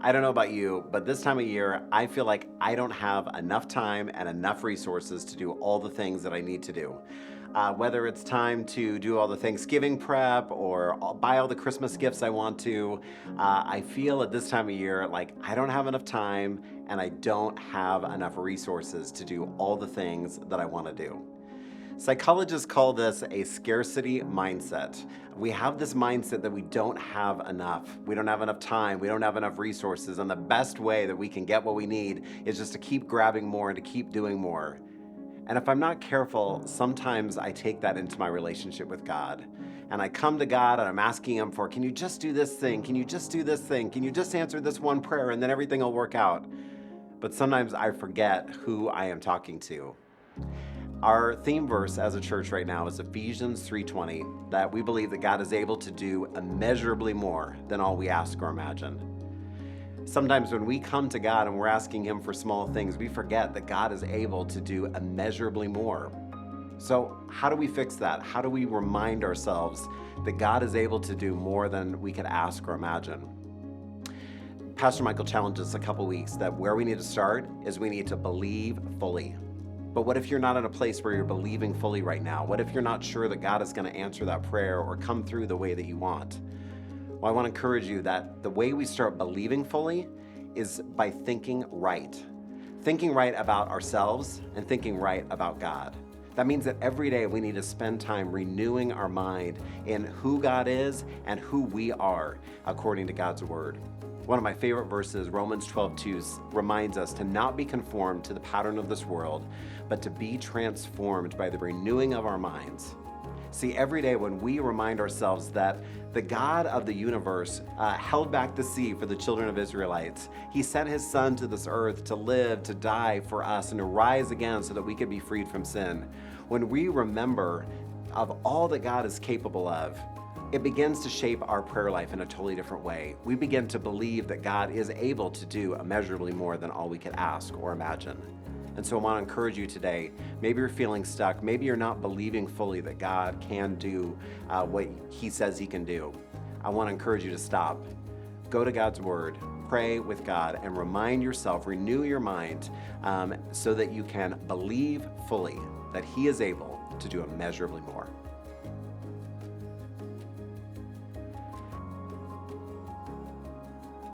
I don't know about you, but this time of year, I feel like I don't have enough time and enough resources to do all the things that I need to do. Whether it's time to do all the Thanksgiving prep or buy all the Christmas gifts I want to, I feel at this time of year like I don't have enough time and I don't have enough resources to do all the things that I want to do. Psychologists call this a scarcity mindset. We have this mindset that we don't have enough. We don't have enough time. We don't have enough resources. And the best way that we can get what we need is just to keep grabbing more and to keep doing more. And if I'm not careful, sometimes I take that into my relationship with God. And I come to God and I'm asking Him for, can you just do this thing? Can you just do this thing? Can you just answer this one prayer and then everything will work out? But sometimes I forget who I am talking to. Our theme verse as a church right now is Ephesians 3:20, that we believe that God is able to do immeasurably more than all we ask or imagine. Sometimes when we come to God and we're asking Him for small things, we forget that God is able to do immeasurably more. So how do we fix that? How do we remind ourselves that God is able to do more than we could ask or imagine? Pastor Michael challenged us a couple weeks that where we need to start is we need to believe fully. But what if you're not in a place where you're believing fully right now? What if you're not sure that God is going to answer that prayer or come through the way that you want? Well, I want to encourage you that the way we start believing fully is by thinking right. Thinking right about ourselves and thinking right about God. That means that every day we need to spend time renewing our mind in who God is and who we are according to God's word. One of my favorite verses, Romans 12:2, reminds us to not be conformed to the pattern of this world, but to be transformed by the renewing of our minds. See, every day when we remind ourselves that the God of the universe held back the sea for the children of Israelites, He sent His Son to this earth to live, to die for us, and to rise again so that we could be freed from sin. When we remember of all that God is capable of, it begins to shape our prayer life in a totally different way. We begin to believe that God is able to do immeasurably more than all we could ask or imagine. And so I want to encourage you today. Maybe you're feeling stuck. Maybe you're not believing fully that God can do what He says He can do. I want to encourage you to stop. Go to God's Word, pray with God, and remind yourself, renew your mind so that you can believe fully that He is able to do immeasurably more.